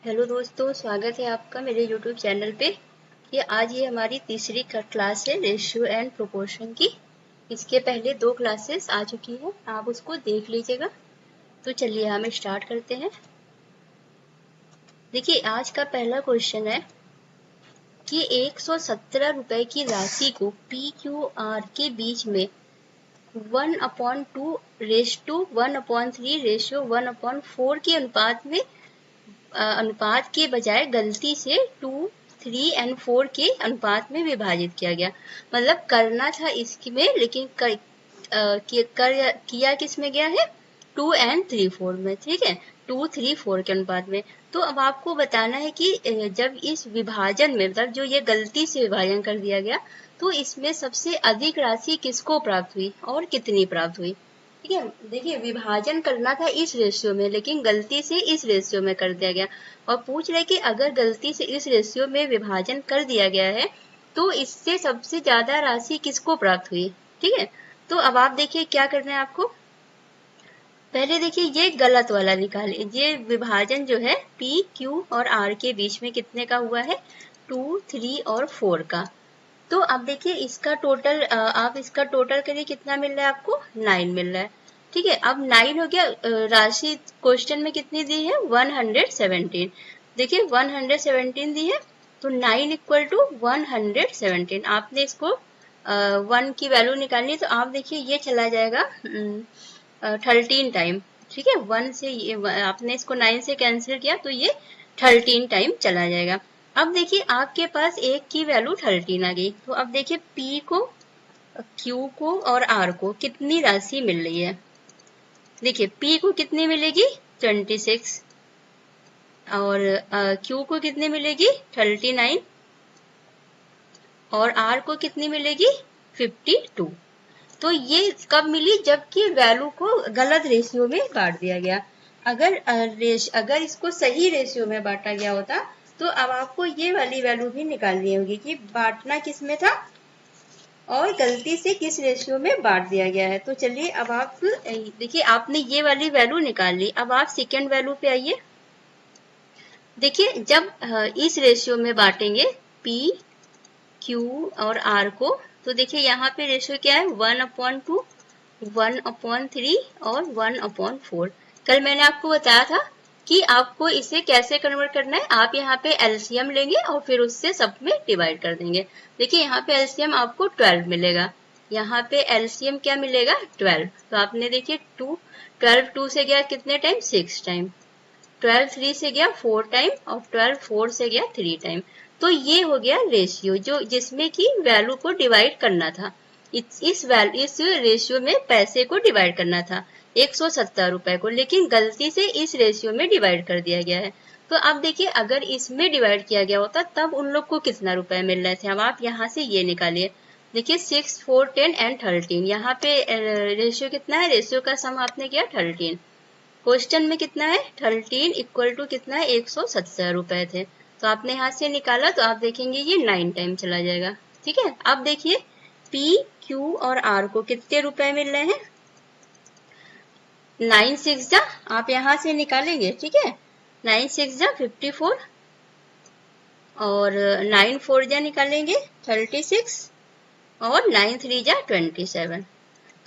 Hello दोस्तों, स्वागत है आपका मेरे यूट्यूब चैनल पे। आज ये हमारी तीसरी क्लास है रेशियो एंड प्रोपोर्शन की। इसके पहले 2 क्लासेस आ चुकी है, आप उसको देख लीजिएगा। तो चलिए हम स्टार्ट करते हैं। देखिए, आज का पहला क्वेश्चन है कि 117 रुपए की राशि को PQR के बीच में 1/2 रेशियो 1/3 रेशियो 1/4 के अनुपात के बजाय गलती से 2, 3 और 4 के अनुपात में विभाजित किया गया। मतलब करना था इसमें, लेकिन किया किस में गया है, 2 और 3, 4 में। ठीक है, 2, 3, 4 के अनुपात में। तो अब आपको बताना है कि जब इस विभाजन में, मतलब जो ये गलती से विभाजन कर दिया गया, तो इसमें सबसे अधिक राशि किसको प्राप्त हुई और कितनी प्राप्त हुई। ठीक है, देखिए विभाजन करना था इस रेशियो में, लेकिन गलती से इस रेशियो में कर दिया गया। और पूछ रहे कि अगर गलती से इस रेशियो में विभाजन कर दिया गया है तो इससे सबसे ज्यादा राशि किसको प्राप्त हुई। ठीक है, तो अब आप देखिए क्या करना है आपको। पहले देखिए ये गलत वाला निकालिए। ये विभाजन जो है P, Q और R के बीच में कितने का हुआ है, 2, 3 और 4 का। तो अब देखिए इसका टोटल, आप इसका टोटल करिए, कितना मिल रहा है आपको, 9 मिल रहा है। ठीक है, अब 9 हो गया। राशि क्वेश्चन में कितनी दी है, 117। देखिए 117 दी है, तो 9 इक्वल टू 117। आपने इसको 1 की वैल्यू निकालनी, तो आप देखिए ये चला जाएगा 13 टाइम। ठीक है, 1 से ये आपने इसको 9 से कैंसिल किया तो ये 13 टाइम चला जाएगा। अब देखिए आपके पास एक की वैल्यू 13 आ गई। तो अब देखिए P को, Q को और R को कितनी राशि मिल रही है। देखिए P को कितनी मिलेगी, 26, और Q को कितनी मिलेगी, 39, और R को कितनी मिलेगी, 52। तो ये कब मिली, जबकि वैल्यू को गलत रेशियो में बांट दिया गया। अगर इसको सही रेशियो में बांटा गया होता तो अब आपको ये वाली वैल्यू भी निकालनी होगी कि बांटना किस में था और गलती से किस रेशियो में बांट दिया गया है। तो चलिए अब आप देखिए, आपने ये वाली वैल्यू निकाल ली। अब आप सेकेंड वैल्यू पे आइए। देखिए जब इस रेशियो में बांटेंगे P, Q और R को, तो देखिए यहाँ पे रेशियो क्या है, 1/2, 1/3 और 1/4। कल मैंने आपको बताया था कि आपको इसे कैसे कन्वर्ट करना है। आप यहाँ पे एलसीएम लेंगे और फिर उससे सब में डिवाइड कर देंगे। देखिए यहाँ पे एलसीएम आपको 12 मिलेगा, यहाँ पे एलसीएम क्या मिलेगा, 12। तो आपने देखिए 12 2 से गया कितने टाइम, 6 टाइम। 12 3 से गया 4 टाइम, और 12 4 से गया 3 टाइम। तो ये हो गया रेशियो, जो जिसमें की वैल्यू को डिवाइड करना था। इस रेशियो में पैसे को डिवाइड करना था, 117 रुपए को, लेकिन गलती से इस रेशियो में डिवाइड कर दिया गया है। तो अब देखिए अगर इसमें डिवाइड किया गया होता तब उन लोग को कितना रुपए मिल रहे थे। अब आप यहाँ से ये निकालिए। देखिए 6, 4, 10 एंड 13। यहाँ पे रेशियो कितना है, रेशियो का सम आपने किया 13। क्वेश्चन में कितना है, 13 इक्वल टू कितना है, 117 रुपए थे। तो आपने यहाँ से निकाला, तो आप देखेंगे ये 9 टाइम चला जाएगा। ठीक है, अब देखिए P, Q और R को कितने रुपए मिल रहे हैं, 9 6 जा, आप यहाँ से निकालेंगे। ठीक है, 9 6 जा 54, और 9 4 जा निकालेंगे 36, और 9 3 जा 27।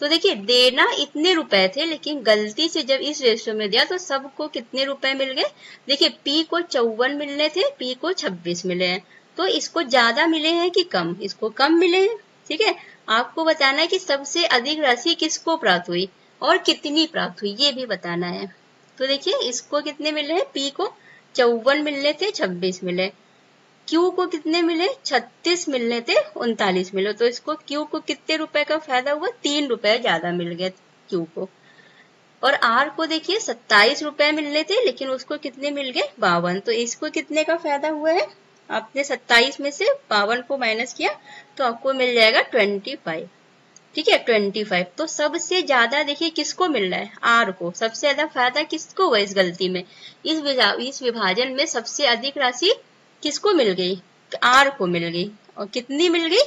तो देखिए देना इतने रुपए थे, लेकिन गलती से जब इस रेशियो में दिया तो सबको कितने रुपए मिल गए। देखिए P को 54 मिलने थे, P को 26 मिले हैं। तो इसको ज्यादा मिले हैं कि कम, इसको कम मिले हैं। ठीक है, आपको बताना है कि सबसे अधिक राशि किसको प्राप्त हुई और कितनी प्राप्त हुई, ये भी बताना है। तो देखिए इसको कितने मिले हैं, P को 54 मिलने थे, 26 मिले। Q को कितने मिले, 36 मिलने थे, 39 मिले। तो इसको Q को कितने रुपए का फायदा हुआ, 3 रुपए ज्यादा मिल गए Q को। और R को देखिए 27 रुपए मिलने थे, लेकिन उसको कितने मिल गए, 52। तो इसको कितने का फायदा हुआ है, आपने 27 में से 52 को माइनस किया तो आपको मिल जाएगा 25। ठीक है, 25। तो सबसे ज्यादा देखिए किसको मिल रहा है, R को। सबसे ज्यादा फायदा किसको हुआ इस गलती में, इस विभाजन में सबसे अधिक राशि किसको मिल गई, R को मिल गई। और कितनी मिल गई,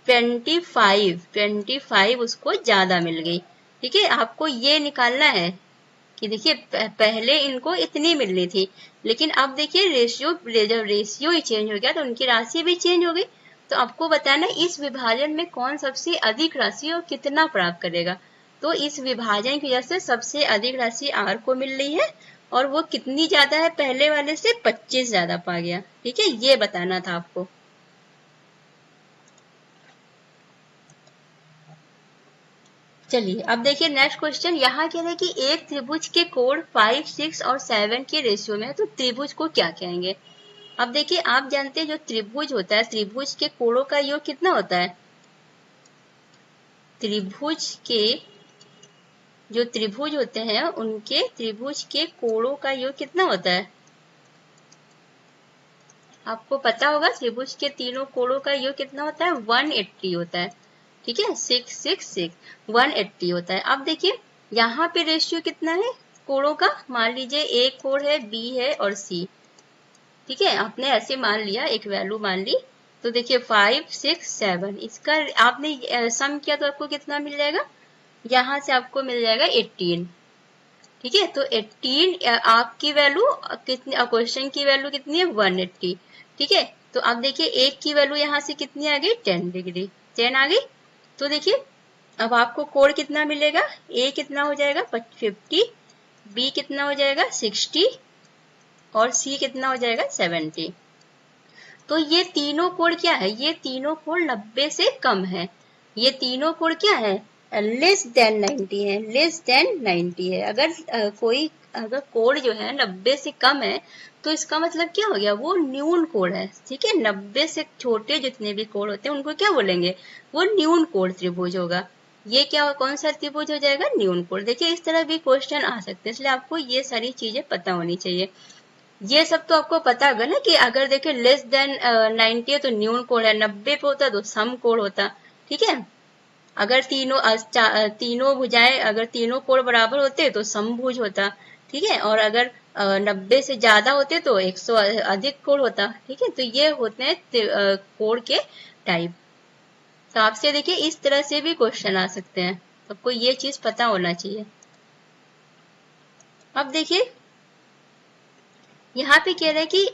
25 उसको ज्यादा मिल गई। ठीक है, आपको ये निकालना है कि देखिए पहले इनको इतनी मिलनी थी, लेकिन अब देखिए रेशियो, जब रेशियो ही चेंज हो गया तो उनकी राशि भी चेंज हो गई। तो आपको बताना इस विभाजन में कौन सबसे अधिक राशि और कितना प्राप्त करेगा। तो इस विभाजन की वजह से सबसे अधिक राशि आर को मिल रही है और वो कितनी ज्यादा है, पहले वाले से 25 ज्यादा पा गया। ठीक है, ये बताना था आपको। चलिए अब देखिए नेक्स्ट क्वेश्चन। यहाँ कह रहे हैं कि एक त्रिभुज के कोण 5, 6 और 7 के रेशियो में है, तो त्रिभुज को क्या कहेंगे। अब देखिए आप जानते हैं जो त्रिभुज होता है, त्रिभुज के कोणों का योग कितना होता है। त्रिभुज के जो त्रिभुज होते हैं उनके त्रिभुज के कोणों का योग कितना होता है, आपको पता होगा। त्रिभुज के तीनों कोणों का योग कितना होता है, 180 होता है। ठीक है, 6, 6, 6, 180 होता है। अब देखिए यहाँ पे रेशियो कितना है कोणों का, मान लीजिए एक कोण है, बी है और सी। ठीक है, आपने ऐसे मान लिया, एक वैल्यू मान ली। तो देखिए 5, 6, 7, इसका आपने सम किया तो आपको कितना मिल जाएगा, यहाँ से आपको मिल जाएगा 18। ठीक है, तो 18 आपकी वैल्यू कितनी, क्वेश्चन की वैल्यू कितनी है, 180। ठीक है, तो अब देखिए एक की वैल्यू यहाँ से कितनी आ गई, 10 डिग्री, 10 आ गई। तो देखिए अब आपको कोण कितना मिलेगा, ए कितना हो जाएगा 50, बी कितना हो जाएगा 60 और सी कितना हो जाएगा 70। तो ये तीनों कोण क्या है, ये तीनों कोण 90 से कम है। ये तीनों कोण क्या है, लेस देन 90 है, लेस देन 90 है। अगर कोण जो है 90 से कम है तो इसका मतलब क्या हो गया, वो न्यून कोण है। ठीक है, 90 से छोटे जितने भी कोण होते हैं उनको क्या बोलेंगे, वो न्यून कोण त्रिभुज होगा। ये क्या, कौन सा त्रिभुज हो जाएगा, न्यून कोण। देखिए इस तरह भी क्वेश्चन आ सकते हैं, इसलिए आपको ये सारी चीजें पता होनी चाहिए। ये सब तो आपको पता होगा ना कि अगर देखिए लेस देन 90 है तो न्यून कोण है, 90 पे होता तो सम कोण होता। ठीक है, अगर तीनों भुजाएं, अगर तीनों कोण बराबर होते तो समभुज होता। ठीक है, और अगर 90 से ज्यादा होते तो 100 अधिक कोण होता। ठीक है, तो ये होते हैं कोण के टाइप। तो आपसे देखिए इस तरह से भी क्वेश्चन आ सकते हैं, आपको ये चीज पता होना चाहिए। अब देखिए यहाँ पे कह रहा है कि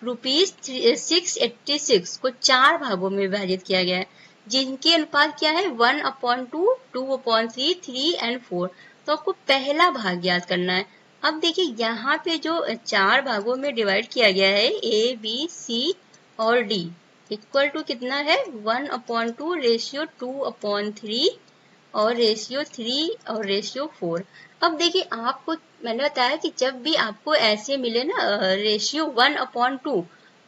रुपीज 686 को 4 भागों में विभाजित किया गया है, जिनके अनुपात क्या है, 1/2, 2/3, 3 और 4। तो आपको पहला भाग ज्ञात करना है। अब देखिए यहाँ पे जो 4 भागों में डिवाइड किया गया है, ए, बी, सी और डी, इक्वल टू कितना है, 1/2 रेशियो 2/3 और रेशियो 3 और रेशियो 4। अब देखिए आपको मैंने बताया कि जब भी आपको ऐसे मिले ना रेशियो 1/2,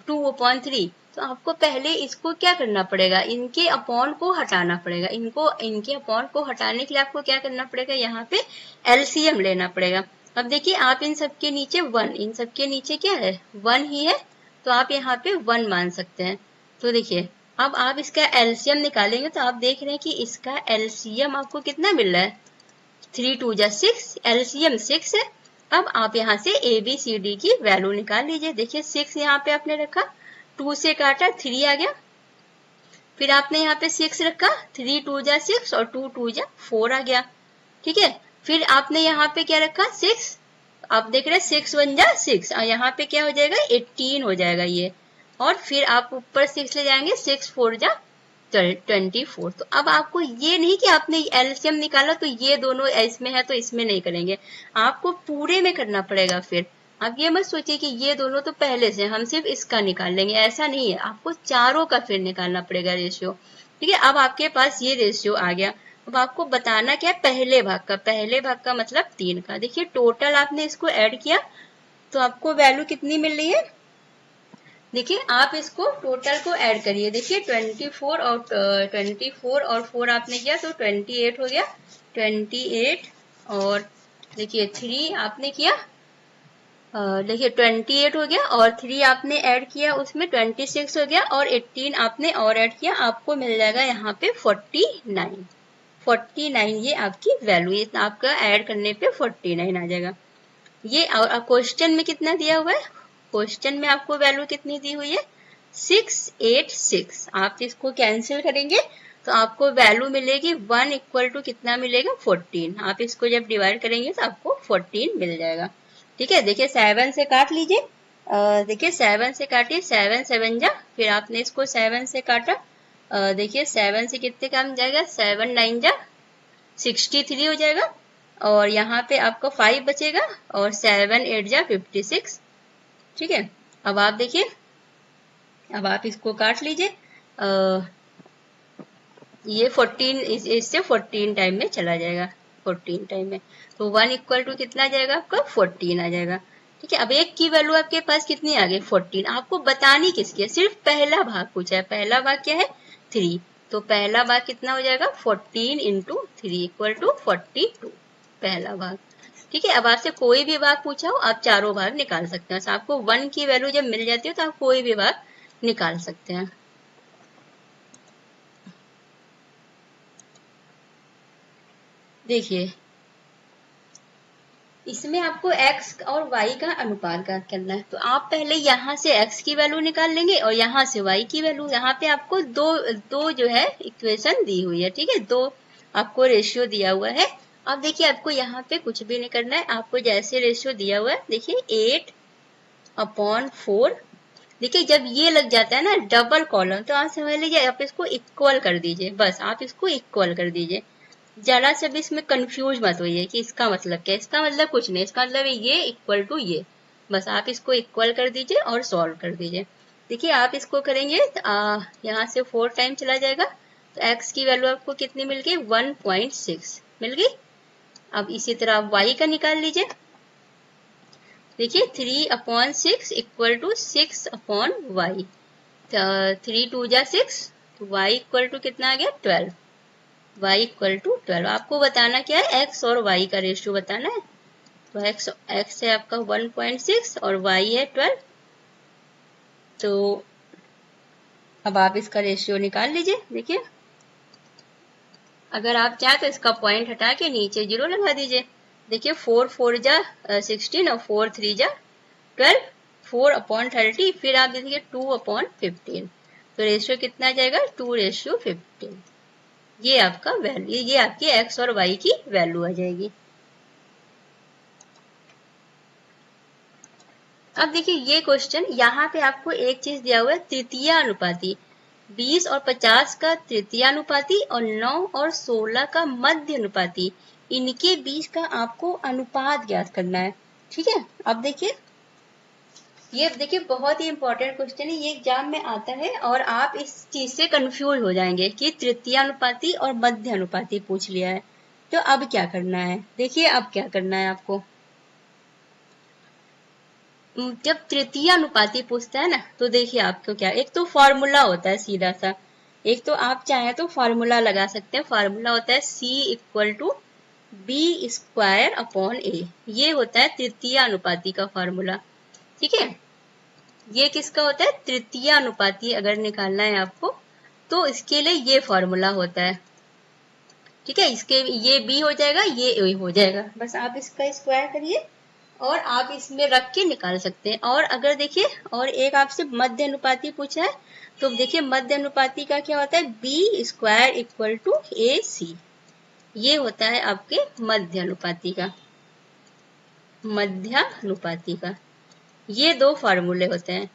2/3, तो आपको पहले इसको क्या करना पड़ेगा, इनके अपॉन को हटाना पड़ेगा। इनके अपॉन को हटाने के लिए आपको क्या करना पड़ेगा, यहाँ पे एलसीएम लेना पड़ेगा। अब देखिए आप इन सबके नीचे 1, इन सबके नीचे क्या है, 1 ही है, तो आप यहाँ पे 1 मान सकते हैं। तो देखिए अब आप इसका एलसीएम निकालेंगे तो आप देख रहे हैं कि इसका एलसीएम आपको कितना मिल रहा है, 3 2 जा 6, एलसीएम 6 है। अब आप यहाँ से ए बी सी डी की वैल्यू निकाल लीजिए। देखिए 6 यहाँ पे आपने रखा, 2 से काटा 3 आ गया, फिर आपने यहाँ पे 6 रखा, 3 2 जा 6 और 2 2 जा 4 आ गया। ठीक है, फिर आपने यहाँ पे क्या रखा, 6, आप देख रहे हैं 6 1 जा 6 और यहाँ पे क्या हो जाएगा, 18 हो जाएगा ये। और फिर आप ऊपर 6 ले जाएंगे, 6 4 जा 24। तो अब आपको ये नहीं कि आपने एलसीएम निकाला तो ये दोनों इसमें है तो इसमें नहीं करेंगे, आपको पूरे में करना पड़ेगा। फिर आप ये मत सोचिए कि ये दोनों तो पहले से, हम सिर्फ इसका निकाल लेंगे, ऐसा नहीं है, आपको चारों का फिर निकालना पड़ेगा रेशियो। ठीक है, अब आपके पास ये रेशियो आ गया। अब आपको बताना क्या है, पहले भाग का, पहले भाग का मतलब 3 का। देखिए टोटल आपने इसको ऐड किया तो आपको वैल्यू कितनी मिल रही है, देखिए आप इसको टोटल को ऐड करिए। देखिए 24 और 4 आपने किया तो 28 हो गया, 28 और देखिए 3 आपने किया, देखिए 28 हो गया और 3 आपने ऐड किया उसमें 26 हो गया और 18 आपने और ऐड किया, आपको मिल जाएगा यहाँ पे 49। 49 ये आपकी वैल्यू, ये आपका ऐड करने पे 49 आ जाएगा। ये और क्वेश्चन में कितना दिया हुआ है, क्वेश्चन में आपको वैल्यू कितनी दी हुई है, 686। आप इसको कैंसिल करेंगे तो आपको वैल्यू मिलेगी 1 इक्वल टू कितना मिलेगा 14। आप इसको जब डिवाइड करेंगे तो आपको 14 मिल जाएगा। ठीक है, देखिए 7 से काट लीजिए। देखिए 7 से काटिए, 7 7 जा, फिर आपने इसको 7 से काटा। देखिए 7 से कितने काम जाएगा, 7 9 जा 63 हो जाएगा, और यहाँ पे आपका 5 बचेगा, और 7 8 जा 56। ठीक है, अब आप देखिए, अब आप इसको काट लीजिए। ये 14 इससे 14 टाइम में चला जाएगा, 14 टाइम में, तो 1 इक्वल टू कितना आ जाएगा आपका 14 आ जाएगा। ठीक है, अब एक की वैल्यू आपके पास कितनी आ गई 14। आपको बतानी किसकी है, सिर्फ पहला भाग पूछा है। पहला भाग क्या है 3, तो पहला भाग कितना हो जाएगा 14 इंटू 3 इक्वल टू 42, पहला भाग। ठीक है, अब आपसे कोई भी भाग पूछा हो आप चारों भाग निकाल सकते हैं। आपको 1 की वैल्यू जब मिल जाती है तो आप कोई भी भाग निकाल सकते हैं। देखिए इसमें आपको x और y का अनुपात ज्ञात करना है, तो आप पहले यहाँ से x की वैल्यू निकाल लेंगे और यहाँ से y की वैल्यू। यहाँ पे आपको दो जो है इक्वेशन दी हुई है। ठीक है, दो आपको रेशियो दिया हुआ है। अब देखिए आपको यहाँ पे कुछ भी नहीं करना है, आपको जैसे रेशियो दिया हुआ है, देखिए 8/4। देखिए जब ये लग जाता है ना डबल कॉलम, तो आप समझ लीजिए आप इसको इक्वल कर दीजिए, बस आप इसको इक्वल कर दीजिए। जरा से भी इसमें कंफ्यूज मत होइए कि इसका मतलब क्या है। इसका मतलब कुछ नहीं, इसका मतलब ये इक्वल टू ये, बस आप इसको इक्वल कर दीजिए और सॉल्व कर दीजिए। देखिए आप इसको करेंगे यहाँ से 4 टाइम चला जाएगा, तो x की वैल्यू आपको कितनी मिल गई 1.6 मिल गई। अब इसी तरह आप y का निकाल लीजिए। देखिए 3/6 इक्वल टू 6/y, 3 2 जा 6, तो y इक्वल टू कितना आ गया 12, y इक्वल टू 12। आपको बताना क्या है, x और y का रेशियो बताना है। तो x है आपका 1.6 और y है 12, तो अब आप इसका रेशियो निकाल लीजिए। देखिए अगर आप चाहें तो इसका पॉइंट हटा के नीचे 0 लगा दीजिए। देखिए 4 4 जा 16 और 4 3 जा 12, 4/30, फिर आप देखिए 2/15, तो रेशियो कितना आ जाएगा 2:15। ये आपका वैल्यू, ये आपकी x और y की वैल्यू आ जाएगी। अब देखिए ये क्वेश्चन, यहाँ पे आपको एक चीज दिया हुआ है तृतीय अनुपाती, 20 और 50 का तृतीय अनुपाती और 9 और 16 का मध्य अनुपाती, इनके बीच का आपको अनुपात ज्ञात करना है। ठीक है, अब देखिए ये देखिए बहुत ही इंपॉर्टेंट क्वेश्चन है, ये एग्जाम में आता है और आप इस चीज से कंफ्यूज हो जाएंगे कि तृतीय अनुपाती और मध्य अनुपाती पूछ लिया है, तो अब क्या करना है। देखिए अब क्या करना है आपको, जब तृतीय अनुपाती पूछता है ना, तो देखिए आपको क्या, एक तो फॉर्मूला होता है सीधा सा, एक तो आप चाहें तो फॉर्मूला लगा सकते हैं। फॉर्मूला होता है c इक्वल टू b²/a, ये होता है तृतीय अनुपाती का फॉर्मूला। ठीक है, ये किसका होता है, तृतीय अनुपाती अगर निकालना है आपको तो इसके लिए ये फॉर्मूला होता है। ठीक है, इसके ये b हो जाएगा, ये a हो जाएगा, बस आप इसका स्क्वायर करिए और आप इसमें रख के निकाल सकते हैं। और अगर देखिए और एक आपसे मध्य अनुपाती पूछा है, तो देखिए मध्य अनुपाती का क्या होता है b² इक्वल टू ac, ये होता है आपके मध्य अनुपाती का, मध्य अनुपाती का। ये दो फार्मूले होते हैं।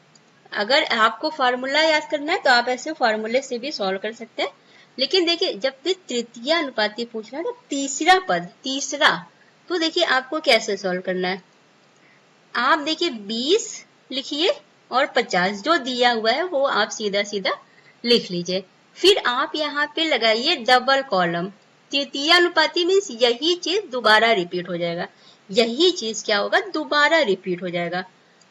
अगर आपको फार्मूला याद करना है तो आप ऐसे फार्मूले से भी सॉल्व कर सकते हैं, लेकिन देखिए जब भी तृतीय अनुपाती पूछ रहा है तो तीसरा पद, तीसरा, तो देखिए आपको कैसे सॉल्व करना है। आप देखिए 20 लिखिए और 50 जो दिया हुआ है वो आप सीधा सीधा लिख लीजिए, फिर आप यहाँ पे लगाइए डबल कॉलम। तृतीय अनुपाती मीन्स यही चीज दोबारा रिपीट हो जाएगा, यही चीज क्या होगा दोबारा रिपीट हो जाएगा,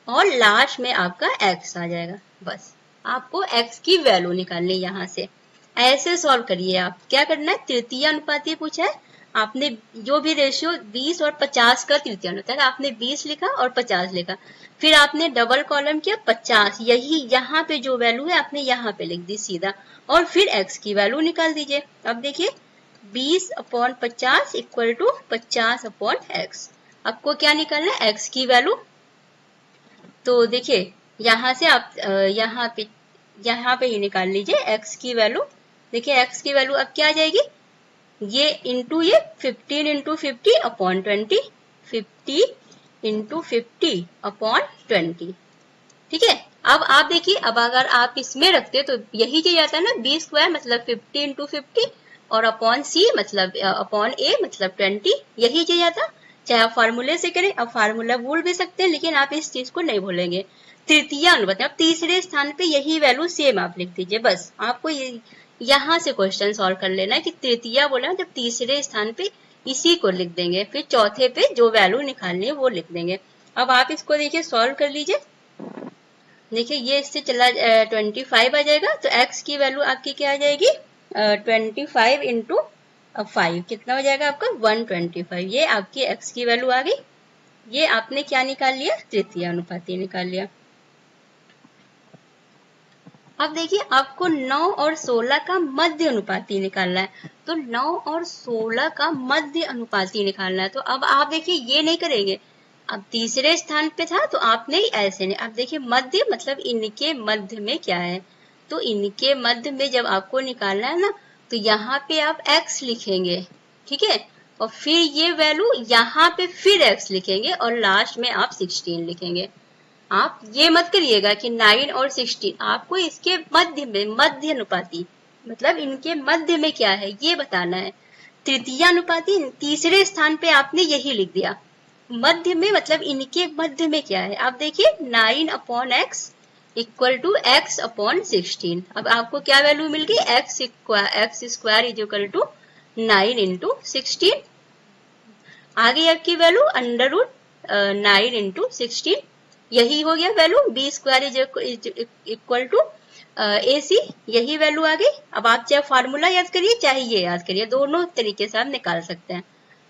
और लास्ट में आपका x आ जाएगा। बस आपको x की वैल्यू निकालनी यहाँ से, ऐसे सॉल्व करिए। आप क्या करना है, तृतीय अनुपाती पूछा है, आपने जो भी रेशियो 20 और 50 का तृतीय अनुपात है, आपने 20 लिखा और 50 लिखा, फिर आपने डबल कॉलम किया 50, यही यहाँ पे जो वैल्यू है आपने यहाँ पे लिख दी सीधा, और फिर x की वैल्यू निकाल दीजिए। अब देखिए 20/50 इक्वल टू 50/x, आपको क्या निकालना है x की वैल्यू। तो देखिए यहाँ से आप यहाँ पे ही निकाल लीजिए x की वैल्यू। देखिए x की वैल्यू अब क्या आ जाएगी, ये इंटू ये 15 इंटू 50 अपॉन 20, 50 इंटू 50 अपॉन 20। ठीक है, अब आप देखिए, अब अगर आप इसमें रखते तो यही चीज आता है ना, बी स्क्वायर मतलब 50 इंटू 50 और अपॉन सी मतलब अपॉन ए मतलब 20, यही चीज आता। चाहे आप फार्मूले से करें, अब फार्मूला भूल भी सकते हैं लेकिन आप इस चीज को नहीं भूलेंगे। तृतीय अनुपात, अब तीसरे स्थान पे यही वैल्यू सेम आप लिख दीजिए, बस आपको ये यहाँ से क्वेश्चन सॉल्व कर लेना है कि तृतीय बोला जब तीसरे स्थान पे इसी को लिख देंगे, फिर चौथे पे जो वैल्यू निकालनी है वो लिख देंगे। अब आप इसको देखिए सॉल्व कर लीजिए। देखिए ये इससे चला 25 आ जाएगा, तो x की वैल्यू आपकी क्या आ जाएगी, 25 इंटू 5 कितना हो जाएगा आपका 125। ये आपकी x की वैल्यू आ गई। ये आपने क्या निकाल लिया, तृतीय अनुपाती निकाल लिया। अब देखिए आपको 9 और 16 का मध्य अनुपाती निकालना है, तो 9 और 16 का मध्य अनुपाती निकालना है। तो अब आप देखिए ये नहीं करेंगे, अब तीसरे स्थान पे था तो आपने ऐसे नहीं, अब देखिए मध्य मतलब इनके मध्य में क्या है, तो इनके मध्य में जब आपको निकालना है ना, तो यहाँ पे आप x लिखेंगे, ठीक है, और फिर ये वैल्यू यहाँ पे फिर x लिखेंगे और लास्ट में आप 16 लिखेंगे। आप ये मत करिएगा कि 9 और 16, आपको इसके मध्य में, मध्य अनुपाती मतलब इनके मध्य में क्या है ये बताना है। तृतीय अनुपाती तीसरे स्थान पे आपने यही लिख दिया, मध्य में मतलब इनके मध्य में क्या है। आप देखिए 9 upon x equal to x upon 16। अब आपको क्या वैल्यू मिल गई, x square is equal to 9 into 16। आगे आपकी वैल्यू अंडर रूट 9 इंटू 16, यही हो गया value. B square is equal to A C, यही वैल्यू आ गई। अब आप चाहे फार्मूला याद करिए चाहे ये याद करिए, दोनों तरीके से आप निकाल सकते हैं।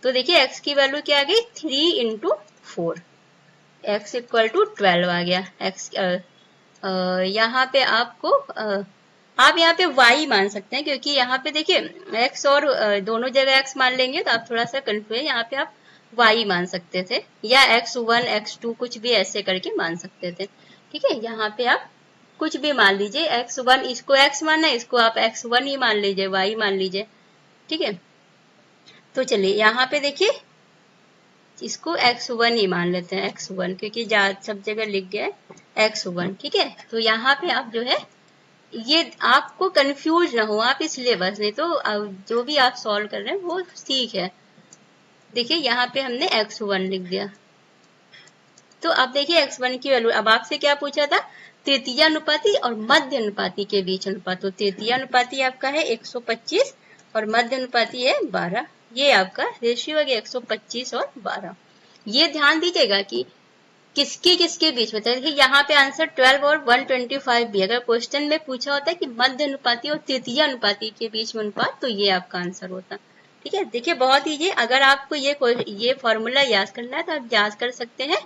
तो देखिए x की वैल्यू क्या आ गई, 3 इंटू 4, एक्स इक्वल टू 12 आ गया। x यहाँ पे आपको आप यहाँ पे y मान सकते हैं, क्योंकि यहाँ पे देखिए x और दोनों जगह x मान लेंगे तो आप थोड़ा सा कंफ्यूज, यहाँ पे आप y मान सकते थे या x1 x2 कुछ भी ऐसे करके मान सकते थे। ठीक है, यहाँ पे आप कुछ भी मान लीजिए, x1 इसको x मानना है, इसको आप x1 ही मान लीजिए, y मान लीजिए। ठीक है, तो चलिए यहाँ पे देखिए इसको x1 ही मान लेते हैं, x1, क्योंकि सब जगह लिख गया है x1। ठीक है, तो यहाँ पे आप जो है ये आपको कंफ्यूज ना हो आप इसलिए, बस नहीं तो जो भी आप सॉल्व कर रहे हैं वो ठीक है। देखिए यहाँ पे हमने x1 लिख दिया, तो अब देखिए x1 की वैल्यू, अब आपसे क्या पूछा था, तृतीय अनुपाती और मध्य अनुपाती के बीच अनुपात। तो तृतीय अनुपाती आपका है 125 और मध्य अनुपाती है 12, ये आपका रेशियो है 125 और 12। ये ध्यान दीजिएगा कि किसके किसके बीच में, देखिए यहाँ पे आंसर 12 और 125 भी, अगर क्वेश्चन में पूछा होता है कि मध्य अनुपाती और तृतीय अनुपाती के बीच में अनुपात, तो ये आपका आंसर होता। ठीक है, देखिए बहुत ईजी, अगर आपको ये फॉर्मूला याद करना है तो आप याद कर सकते हैं,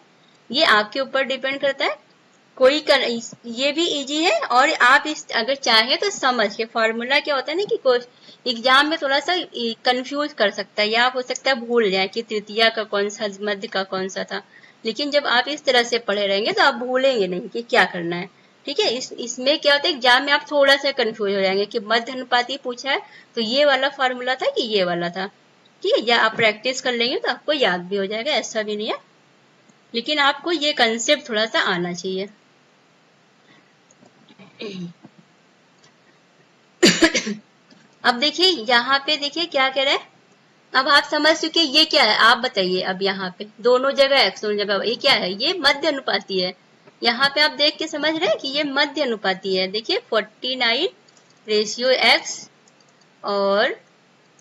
ये आपके ऊपर डिपेंड करता है। ये भी इजी है, और आप इस अगर चाहे तो समझ के, फॉर्मूला क्या होता है ना कि एग्जाम में थोड़ा सा कंफ्यूज कर सकता है, या आप हो सकता है भूल जाए कि तृतीया का कौन सा, मध्य का कौन सा था। लेकिन जब आप इस तरह से पढ़े रहेंगे तो आप भूलेंगे नहीं कि क्या करना है। ठीक है, इसमें क्या होता है एग्जाम में आप थोड़ा सा कंफ्यूज हो जाएंगे कि मध्य अनुपाती पूछा है तो ये वाला फॉर्मूला था कि ये वाला था। ठीक है, या आप प्रैक्टिस कर लेंगे तो आपको याद भी हो जाएगा, ऐसा भी नहीं है, लेकिन आपको ये कंसेप्ट थोड़ा सा आना चाहिए। अब देखिए यहाँ पे देखिए क्या कह रहा है, अब आप समझ चुके ये क्या है, आप बताइए। अब यहाँ पे दोनों जगह x, दोनों जगह ये क्या है, ये मध्य अनुपाती है। यहाँ पे आप देख के समझ रहे हैं कि ये मध्य अनुपाती है। देखिए 49 रेशियो x और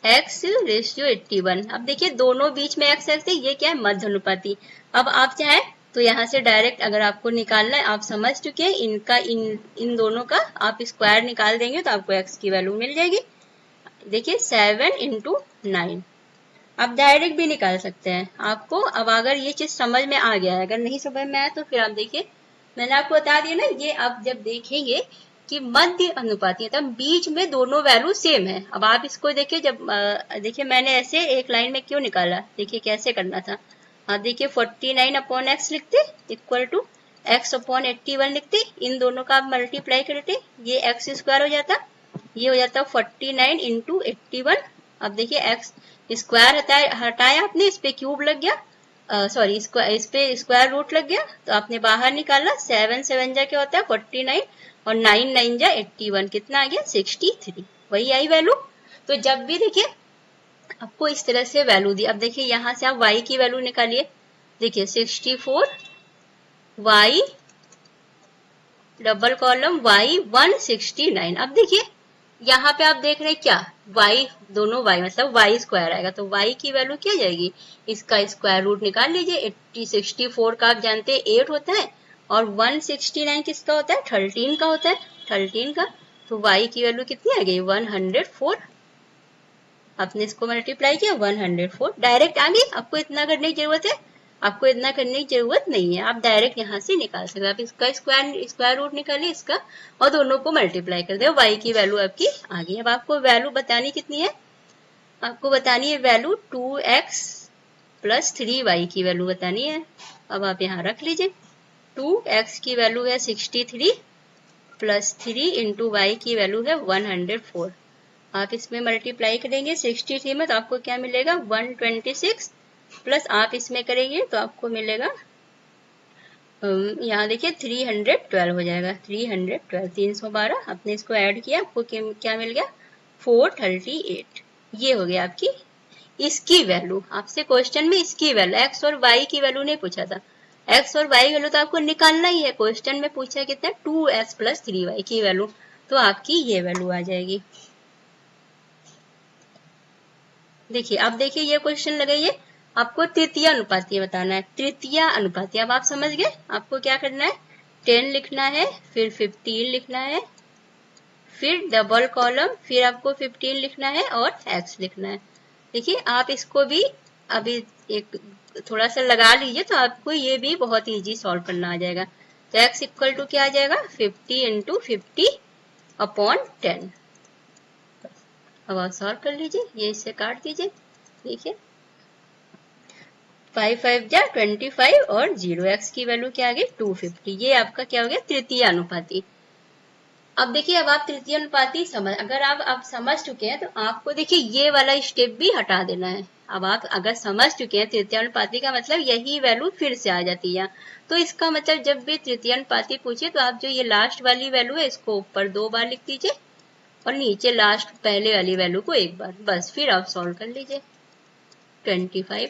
x रेशियो 81। अब देखिए दोनों बीच में x है, ये क्या है, मध्य अनुपाती। अब आप चाहे तो यहाँ से डायरेक्ट अगर आपको निकालना है, आप समझ चुके हैं इनका, इन दोनों का आप स्क्वायर निकाल देंगे तो आपको x की वैल्यू मिल जाएगी। देखिए 7 इंटू 9, आप डायरेक्ट भी निकाल सकते हैं आपको। अब अगर ये चीज समझ में आ गया है, अगर नहीं समझ में आया तो फिर आप देखिए, मैंने आपको बता दिया ना, ये आप जब देखेंगे कि मध्य अनुपाती है तब बीच में दोनों वैल्यू सेम है। अब आप इसको देखिए, जब देखिए मैंने ऐसे एक लाइन में क्यों निकाला, देखिए कैसे करना था। आप देखिए 49 अपॉन एक्स लिखते इक्वल टू एक्स अपॉन 81 लिखते, इन दोनों का आप मल्टीप्लाई करते, ये एक्स स्क्वायर हो जाता, ये हो जाता है 49 इंटू 81। अब देखिए एक्स स्क्वायर हटाया आपने, इस पे क्यूब लग गया, सॉरी इस पे स्क्वायर रूट लग गया, तो आपने बाहर निकाला। 7 7 जा क्या होता है 49 और 9 9 जा 81, कितना आ गया 63, वही आई वैल्यू। तो जब भी देखिए आपको इस तरह से वैल्यू दी, अब देखिए यहाँ से आप y की वैल्यू निकालिए। देखिए 64 y डबल कॉलम y 169। अब देखिए यहाँ पे आप देख रहे हैं क्या y, दोनों y मतलब y स्क्वायर आएगा, तो y की वैल्यू क्या जाएगी, इसका स्क्वायर रूट निकाल लीजिए। 64 का आप जानते हैं 8 होता है और 169 किसका होता है 13 का होता है, 13 का। तो y की वैल्यू कितनी आ गई 104। आपने इसको मल्टीप्लाई किया 104, डायरेक्ट आ गई। आपको इतना करने की जरूरत है, आपको इतना करने की जरूरत नहीं है, आप डायरेक्ट यहाँ से निकाल सकते हैं। आप इसका स्क्वायर रूट निकालिए इसका और दोनों को मल्टीप्लाई कर दे, y की वैल्यू आपकी आ गई। अब आपको वैल्यू बतानी कितनी है, आपको बतानी है वैल्यू 2x प्लस 3y की वैल्यू बतानी है। अब आप यहाँ रख लीजिए, 2x की वैल्यू है 63 प्लस 3 इंटू वाई की वैल्यू है 104। आप इसमें मल्टीप्लाई करेंगे 63 में तो आपको क्या मिलेगा 126, प्लस आप इसमें करेंगे तो आपको मिलेगा यहाँ देखिए 312 हो जाएगा, 312 312। आपने इसको ऐड किया, आपको क्या मिल गया 438। ये हो गया आपकी इसकी वैल्यू। आपसे क्वेश्चन में इसकी वैल्यू, एक्स और वाई की वैल्यू नहीं पूछा था, एक्स और वाई वैल्यू तो आपको निकालना ही है। क्वेश्चन में पूछा कितना 2x प्लस 3y की वैल्यू, तो आपकी ये वैल्यू आ जाएगी। देखिए अब देखिए ये क्वेश्चन लगाइए, आपको तृतीय अनुपाती बताना है, तृतीय अनुपाती। अब आप समझ गए आपको क्या करना है, 10 लिखना है, फिर 15 लिखना है, फिर डबल कॉलम, फिर आपको 15 लिखना है और x लिखना है। देखिए आप इसको भी अभी एक थोड़ा सा लगा लीजिए तो आपको ये भी बहुत इजी सॉल्व करना आ जाएगा। तो x इक्वल टू क्या आ जाएगा 50 इंटू 50 अपॉन 10। अब आप सॉल्व कर लीजिए, ये इससे काट दीजिए। देखिए 5 5 जा 25 और 0x की वैल्यू क्या आ गई 250। ये आपका क्या हो गया तृतीय अनुपाती। अब देखिए अब आप तृतीय अनुपाती अगर आप समझ चुके हैं तो आपको देखिए ये वाला स्टेप भी हटा देना है। अब आप अगर समझ चुके हैं तृतीय अनुपाती का मतलब यही वैल्यू फिर से आ जाती है, तो इसका मतलब जब भी तृतीय अनुपाती पूछे तो आप जो ये लास्ट वाली वैल्यू है इसको ऊपर 2 बार लिख दीजिए और नीचे लास्ट पहले वाली वैल्यू को 1 बार, बस फिर आप सॉल्व कर लीजिए 25।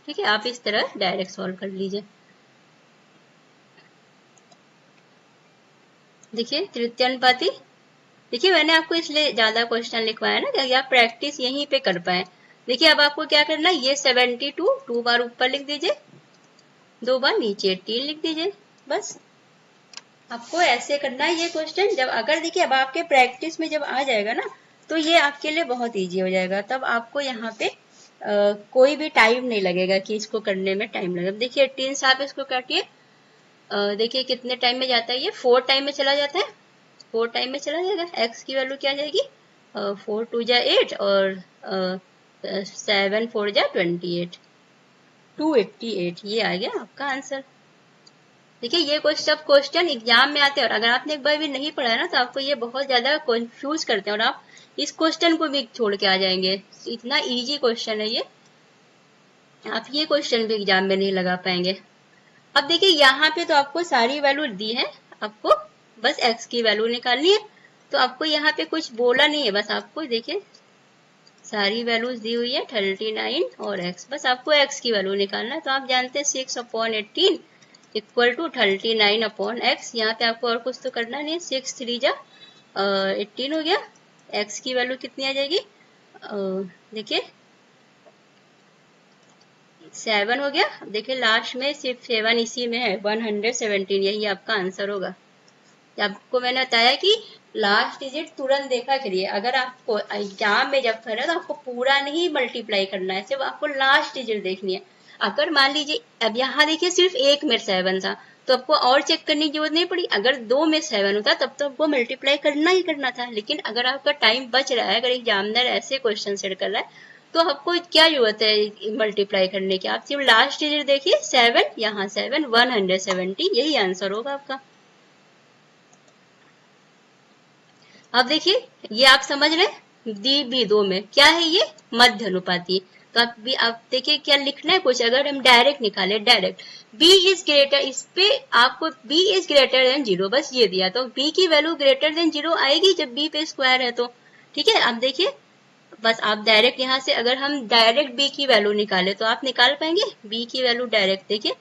ठीक है, आप इस तरह डायरेक्ट सॉल्व कर लीजिए। देखिए तृतीय अनुपाती, देखिए मैंने आपको इसलिए ज्यादा क्वेश्चन लिखवाया ना कि आप प्रैक्टिस यहीं पे कर पाए। देखिए अब आपको क्या करना है, ये 72 2 बार ऊपर लिख दीजिए, 2 बार नीचे 18 लिख दीजिए, बस आपको ऐसे करना है ये क्वेश्चन। जब अगर देखिए अब आपके प्रैक्टिस में जब आ जाएगा ना तो ये आपके लिए बहुत इजी हो जाएगा, तब आपको यहाँ पे कोई भी टाइम नहीं लगेगा कि इसको करने में टाइम लगेगा। देखिए 18 से आप इसको काटिए, देखिए कितने टाइम में जाता है, ये 4 टाइम में चला जाता है, 4 टाइम में चला जाएगा। x की वैल्यू क्या जाएगी 4 2 जा 8 और 7 4 जा 28, 288। ये आ गया आपका आंसर। देखिए ये सब क्वेश्चन एग्जाम में आते हैं और अगर आपने एक बार भी नहीं पढ़ा है ना तो आपको ये बहुत ज्यादा कंफ्यूज करते हैं और आप इस क्वेश्चन को भी छोड़ के आ जाएंगे। इतना इजी क्वेश्चन है ये, आप ये क्वेश्चन भी एग्जाम में नहीं लगा पाएंगे। अब देखिए यहाँ पे तो आपको सारी वैल्यू दी है, आपको बस x की वैल्यू निकालनी है। तो आपको यहाँ पे कुछ बोला नहीं है, बस आपको देखिए सारी वैल्यूज दी हुई है 39 और x, बस आपको x की वैल्यू निकालना है। तो आप जानते हैं 6/18 इक्वल टू 39 अपॉन x। यहाँ पे आपको और कुछ तो करना नहीं है, 6 3 जा 18 हो गया। x की वैल्यू कितनी आ जाएगी, देखिए 7 हो गया। देखिए लास्ट में सिर्फ 7 इसी में है, 117, यही आपका आंसर होगा। आपको मैंने बताया कि लास्ट डिजिट तुरंत देखा करिए, अगर आपको एग्जाम में जब करे तो आपको पूरा नहीं मल्टीप्लाई करना है, सिर्फ आपको लास्ट डिजिट देखनी है। अगर मान लीजिए अब यहाँ देखिए सिर्फ एक में 7 था तो आपको और चेक करने की जरूरत नहीं पड़ी, अगर 2 में 7 होता तब तो आपको मल्टीप्लाई करना ही करना था। लेकिन अगर आपका टाइम बच रहा है, अगर एग्जामिनर ऐसे क्वेश्चन सेट कर रहा है तो आपको क्या जरूरत है मल्टीप्लाई करने की, आप सिर्फ लास्ट डिजिट देखिए 7, यहाँ 7 170, यही आंसर होगा आपका। अब देखिए ये आप समझ रहे हैं, डी बी दो में क्या है, ये मध्य अनुपाती। तो आप देखिए क्या लिखना है कुछ, अगर हम डायरेक्ट निकाले, डायरेक्ट b इज ग्रेटर, इस पे आपको b इज ग्रेटर देन 0 बस ये दिया, तो b की वैल्यू ग्रेटर देन 0 आएगी जब b पे स्क्वायर है तो। ठीक है, अब देखिए बस आप डायरेक्ट यहाँ से अगर हम डायरेक्ट b की वैल्यू निकाले तो आप निकाल पाएंगे b की वैल्यू डायरेक्ट। देखिए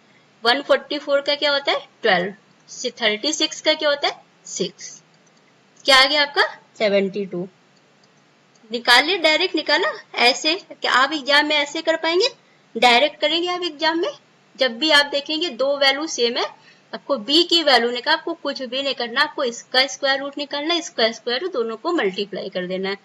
144 का क्या होता है 12, 36 का क्या होता है 6, क्या आ गया आपका 72। निकालिए, डायरेक्ट निकाला। ऐसे क्या आप एग्जाम में ऐसे कर पाएंगे, डायरेक्ट करेंगे आप एग्जाम में। जब भी आप देखेंगे दो वैल्यू सेम है, आपको b की वैल्यू निकाल, आपको कुछ भी नहीं करना, आपको इसका स्क्वायर रूट निकालना है, इसका स्क्वायर रूट, दोनों को मल्टीप्लाई कर देना है।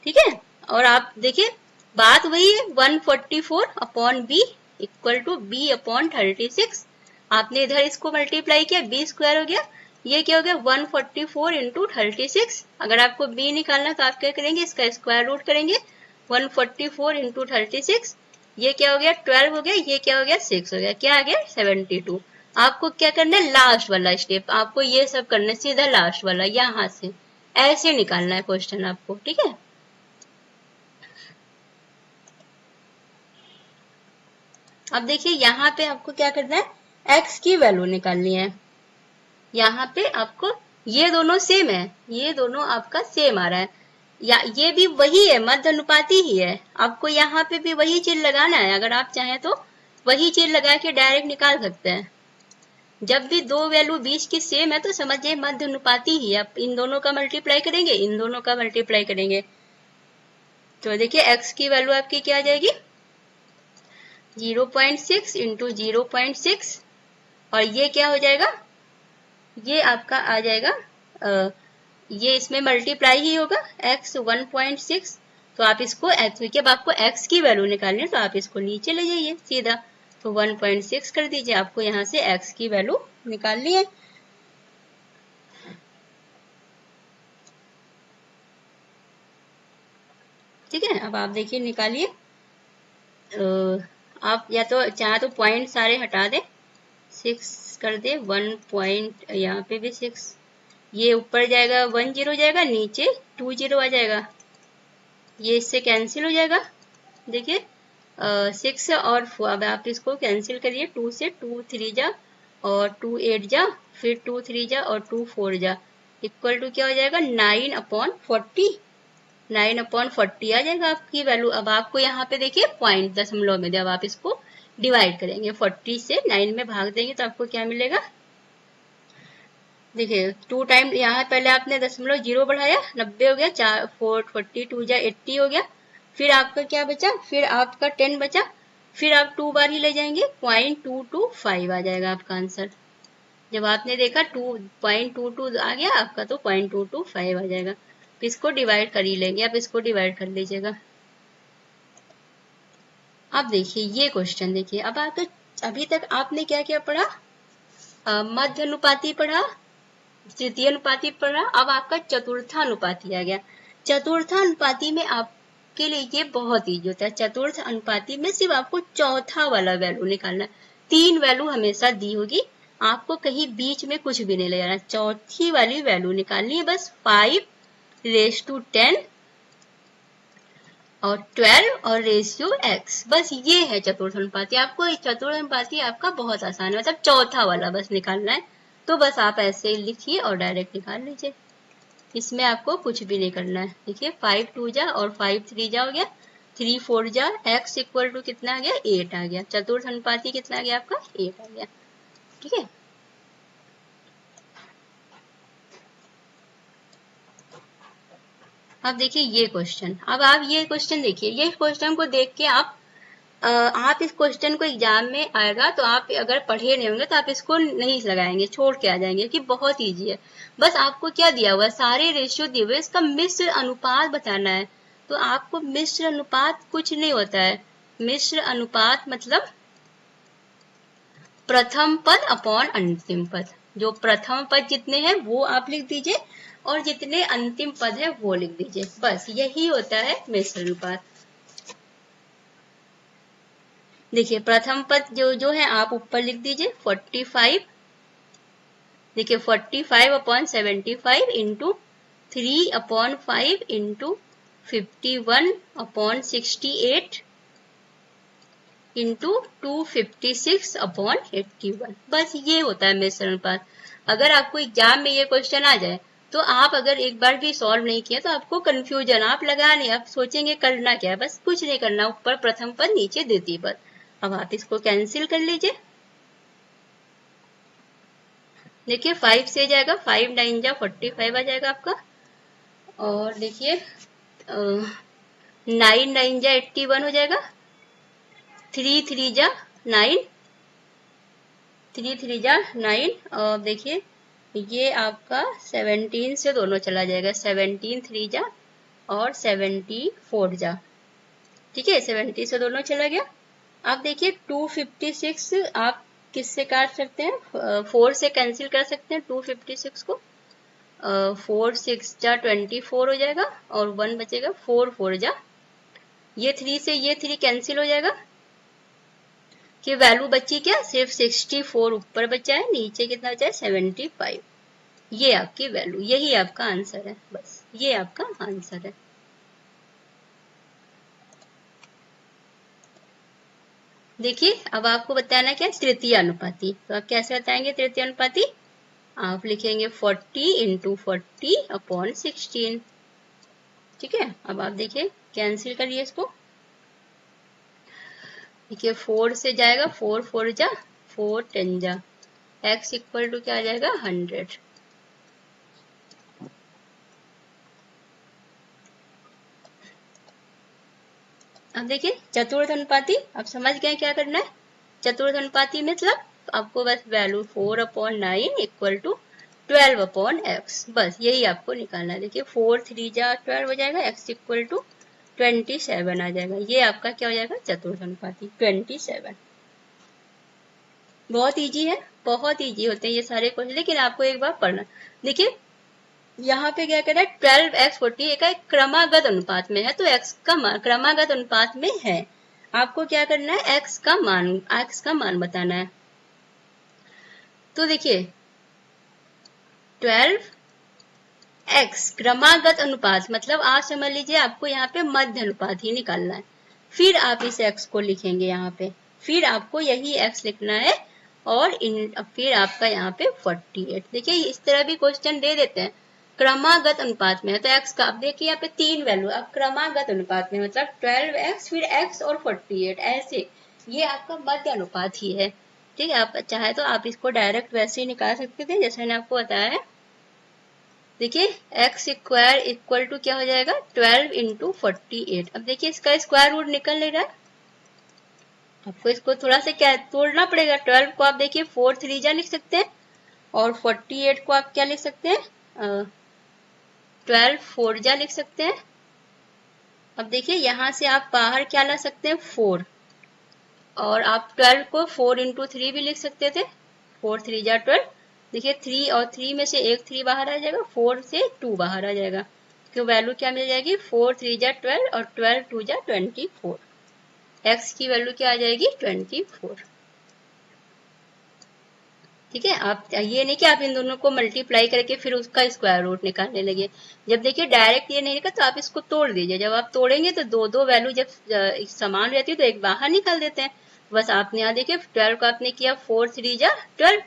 ठीक है, और आप देखिए बात वही है, 144 upon b equal to b upon 36। आपने इधर इसको मल्टीप्लाई किया, b स्क्वायर हो गया, ये क्या हो गया 144 इंटू 36। अगर आपको b निकालना तो आप क्या करेंगे, इसका स्क्वायर रूट करेंगे, 144 इंटू 36, ये क्या हो गया 12 हो गया, ये क्या हो गया 6 हो गया, क्या आ गया 72। आपको क्या करना है, लास्ट वाला स्टेप आपको ये सब करना है, सीधा लास्ट वाला यहाँ से ऐसे निकालना है क्वेश्चन आपको। ठीक है, अब देखिए यहाँ पे आपको क्या करना है, x की वैल्यू निकालनी है। यहाँ पे आपको ये दोनों सेम है, ये दोनों आपका सेम आ रहा है, या ये भी वही है, मध्य अनुपाती ही है। आपको यहाँ पे भी वही चीज लगाना है, अगर आप चाहें तो वही चीज लगा के डायरेक्ट निकाल सकते हैं। जब भी दो वैल्यू बीच की सेम है तो समझिए मध्य अनुपाती ही है। आप इन दोनों का मल्टीप्लाई करेंगे, इन दोनों का मल्टीप्लाई करेंगे, तो देखिए x की वैल्यू आपकी क्या आ जाएगी 0.6 इंटू 0.6, और ये क्या हो जाएगा, ये आपका आ जाएगा ये इसमें मल्टीप्लाई ही होगा x 1.6। तो आप इसको x, अब आपको x की वैल्यू निकालनी है तो आप इसको नीचे ले जाइए सीधा, तो 1.6 कर दीजिए, आपको यहाँ से x की वैल्यू निकालनी है। ठीक है, अब आप देखिए निकालिए, आप या तो चाहे तो पॉइंट सारे हटा दे, 6 कर दे, 1 पॉइंट यहाँ पे भी 6, ये ऊपर जाएगा 1 0 जाएगा, नीचे 2 0 आ जाएगा, ये इससे कैंसिल हो जाएगा। देखिए 6 और 4, अब आप इसको कैंसिल करिए, 2 से 2 3 जा और 2 8 जा, फिर 2 3 जा और 2 4 जा, इक्वल टू क्या हो जाएगा 9/40, 9/40 आ जाएगा आपकी वैल्यू। अब आपको यहाँ पे देखिए पॉइंट दशमलव में, जब आप इसको डिवाइड करेंगे 40 से 9 में भाग देंगे तो आपको क्या मिलेगा, देखिए 2 टाइम यहाँ पहले आपने दशमलव 0 बढ़ाया, 90 हो गया, 42 जा 80 हो गया, फिर आपका क्या बचा, फिर आपका 10 बचा, फिर आप 2 बार ही ले जाएंगे, 0.225 आ जाएगा आपका आंसर। जब आपने देखा 2.22 आ गया आपका तो 0.225 आ जाएगा। इसको डिवाइड कर ही लेंगे, आप इसको डिवाइड कर लीजिएगा। अब देखिए ये क्वेश्चन देखिए, अब आप अभी तक आपने क्या क्या पढ़ा, मध्य अनुपाती पढ़ा, तृतीय अनुपाती पढ़ा, अब आपका चतुर्थानुपाती आ गया। चतुर्थानुपाती में आपके लिए ये बहुत ईजी होता है। चतुर्थ अनुपाती में सिर्फ आपको चौथा वाला वैल्यू निकालना है, 3 वैल्यू हमेशा दी होगी, आपको कहीं बीच में कुछ भी नहीं ले जाना, चौथी वाली वैल्यू निकालनी है बस, 5/10 और 12 और रेशियो x, बस ये है चतुर्थ अनुपाती। आपको चतुर्थ अनुपाती आपका बहुत आसान है, मतलब चौथा वाला बस निकालना है, तो बस आप ऐसे लिखिए और डायरेक्ट निकाल लीजिए, इसमें आपको कुछ भी नहीं करना है। देखिए 5 2 जा और 5 3 जा हो गया, 3 4 जा, x इक्वल टू कितना आ गया 8 आ गया, चतुर्थ अनुपाती कितना आ गया आपका 8 आ गया। ठीक है, अब देखिए ये क्वेश्चन, अब आप ये क्वेश्चन देखिए, ये क्वेश्चन को देख के आप इस क्वेश्चन को एग्जाम में आएगा तो आप अगर पढ़े नहीं होंगे तो आप इसको नहीं लगाएंगे, छोड़ के आ जाएंगे कि बहुत इजी है। बस आपको क्या दिया हुआ है, सारे रेशियो दिए हुए, इसका मिश्र अनुपात बताना है। तो आपको मिश्र अनुपात कुछ नहीं होता है, मिश्र अनुपात मतलब प्रथम पद अपॉन अंतिम पद, जो प्रथम पद जितने हैं वो आप लिख दीजिए और जितने अंतिम पद है वो लिख दीजिए, बस यही होता है मिश्र अनुपात। देखिए प्रथम पद जो है आप ऊपर लिख दीजिए 45, देखिए 45/75 इंटू 3/5 इंटू 51/68 इंटू 256/81। बस ये होता है मिश्रण अनुपात। अगर आपको एग्जाम में ये क्वेश्चन आ जाए तो आप अगर एक बार भी सॉल्व नहीं किया तो आपको कंफ्यूजन, आप लगा नहीं, आप सोचेंगे करना क्या है। बस कुछ नहीं करना, ऊपर प्रथम पद नीचे द्वितीय पद। अब आप इसको कैंसिल कर लीजिए। देखिए 5 से जाएगा, 5 9 जा 45 आ जाएगा आपका। और देखिए 9 9 जा 81 हो जाएगा। 3 3 जा 9, 3 3 जा 9। और देखिए ये आपका 17 से दोनों चला जाएगा, 17 3 जा और 74 जा। ठीक है, 70 से दोनों चला गया। अब देखिए 256 आप किससे काट सकते हैं, 4 से कैंसिल कर सकते हैं 256 को। 4 6 जा 24 हो जाएगा और 1 बचेगा, 4 4 जा, ये 3 से ये 3 कैंसिल हो जाएगा कि वैल्यू बची क्या, सिर्फ 64 ऊपर बचा है, नीचे कितना बचा है 75। ये आपकी वैल्यू, यही आपका आंसर है। बस ये आपका आंसर है। देखिए अब आपको बताना क्या, तृतीय अनुपाती। तो आप कैसे बताएंगे तृतीय अनुपाती, आप लिखेंगे 40 इंटू 40/16। ठीक है, अब आप देखिए कैंसिल करिए इसको। देखिए 4 से जाएगा, 4 4 जा 4 10 जा, x इक्वल टू क्या आ जाएगा 100। अब देखिए चतुर्थ अनुपाती, आप समझ गए क्या करना है। चतुर्थ अनुपाती मतलब आपको बस वैल्यू 4/9 इक्वल टू 12/x, बस यही आपको निकालना है। देखिए 4 3 जा 12 हो जाएगा, x इक्वल टू 27 आ जाएगा। ये आपका क्या हो जाएगा चतुर्थ अनुपाती 27। बहुत इजी है, बहुत इजी होते हैं ये सारे क्वेश्चन, लेकिन आपको एक बार पढ़ना। देखिए यहाँ पे क्या कर रहा है, 12x 40 का एक क्रमागत अनुपात में है, तो x का मान क्रमागत अनुपात में है। आपको क्या करना है, x का मान बताना है। तो देखिए 12x क्रमागत अनुपात मतलब आप समझ लीजिए आपको यहाँ पे मध्य अनुपात ही निकालना है। फिर आप इस x को लिखेंगे यहाँ पे, फिर आपको यही x लिखना है और फिर आपका यहाँ पे 48। देखिए इस तरह भी क्वेश्चन दे देते हैं, क्रमागत अनुपात में है तो x का, अब देखिए यहाँ पे 3 वैल्यू, अब क्रमागत अनुपात में मतलब 12x फिर x और 48 ऐसे, ये आपका मध्य अनुपात ही है। ठीक है, आप चाहे तो आप इसको डायरेक्ट वैसे ही निकाल सकते थे जैसे मैंने आपको बताया है। देखिए x स्क्वायर इक्वल टू क्या हो जाएगा 12 इंटू 48। अब देखिए इसका स्क्वायर रूट निकल नहीं रहा है, आपको इसको थोड़ा सा क्या तोड़ना पड़ेगा। 12 को आप देखिए 4 3 जा लिख सकते हैं और 48 को आप क्या लिख सकते हैं 12 4 जा लिख सकते हैं। अब देखिए यहाँ से आप बाहर क्या ला सकते हैं 4, और आप 12 को 4 इंटू 3 भी लिख सकते थे, 4 3 जा 12। देखिए 3 और 3 में से एक 3 बाहर आ जाएगा, 4 से 2 बाहर आ जाएगा, तो वैल्यू क्या मिल जाएगी 4 3 जा 12 और 12 2 जा 24। x की वैल्यू क्या आ जाएगी 24। ठीक है, आप ये नहीं कि आप इन दोनों को मल्टीप्लाई करके फिर उसका स्क्वायर रूट निकालने लगे। जब देखिए डायरेक्ट ये नहीं निकला तो आप इसको तोड़ दीजिए, जब आप तोड़ेंगे तो दो दो वैल्यू जब समान रहती है तो एक बाहर निकाल देते हैं। बस आपने यहाँ देखिए 12 को आपने किया 4 3 जा 12,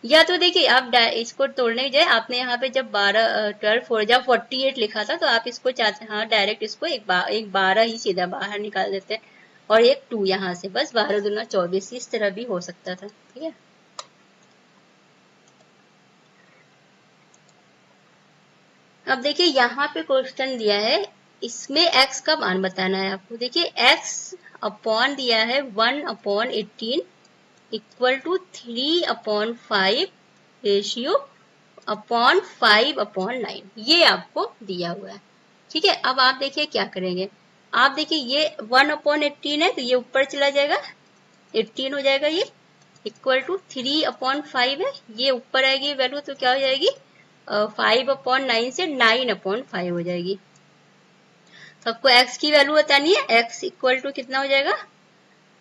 या तो देखिए आप इसको तोड़ने जाए, आपने यहाँ पे जब 12 4 जा 48 लिखा था तो आप इसको चाहते हाँ डायरेक्ट इसको एक 12 ही सीधा बाहर निकाल देते हैं और एक 2 यहाँ से, बस 12 दूना 24, इस तरह भी हो सकता था। ठीक है, अब देखिए यहाँ पे क्वेश्चन दिया है, इसमें x का मान बताना है आपको। देखिए x अपॉन दिया है 1/18 इक्वल टू 3/5 रेशियो अपॉन 5/9, ये आपको दिया हुआ है। ठीक है, अब आप देखिए क्या करेंगे, आप देखिए ये 1/18 है तो ये ऊपर चला जाएगा 18 हो जाएगा, ये इक्वल टू 3/5 है, ये ऊपर आएगी वैल्यू तो क्या हो जाएगी 5/9 से 9/5 हो जाएगी। तो आपको x की वैल्यू बतानी है, x इक्वल टू कितना हो जाएगा,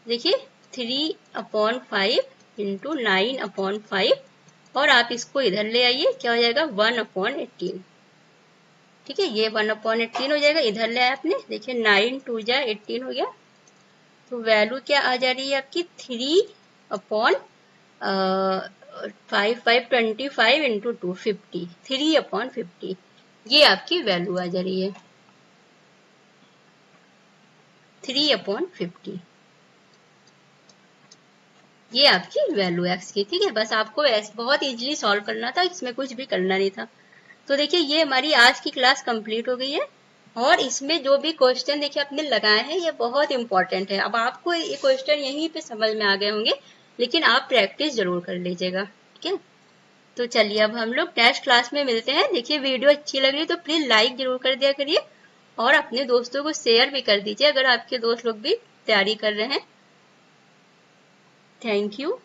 देखिए 3/5 इंटू 9/5 और आप इसको इधर ले आइए, क्या हो जाएगा 1/18। ठीक है, ये 1/18 हो जाएगा, इधर ले आए आपने, देखिए 9 2 जा 18 हो गया। तो वैल्यू क्या आ जा रही है आपकी 3/5 इंटू 2 50, 3/50, ये आपकी वैल्यू आ जा रही है 3/50, ये आपकी वैल्यू एक्स की। ठीक है, बस आपको बहुत इजीली सॉल्व करना था, इसमें कुछ भी करना नहीं था। तो देखिए ये हमारी आज की क्लास कंप्लीट हो गई है, और इसमें जो भी क्वेश्चन देखिए आपने लगाए हैं ये बहुत इंपॉर्टेंट है। अब आपको ये क्वेश्चन यहीं पे समझ में आ गए होंगे, लेकिन आप प्रैक्टिस जरूर कर लीजिएगा। ठीक है, तो चलिए अब हम लोग नेक्स्ट क्लास में मिलते हैं। देखिए वीडियो अच्छी लग रही तो प्लीज लाइक जरूर कर दिया करिए, और अपने दोस्तों को शेयर भी कर दीजिए अगर आपके दोस्त लोग भी तैयारी कर रहे हैं। Thank you.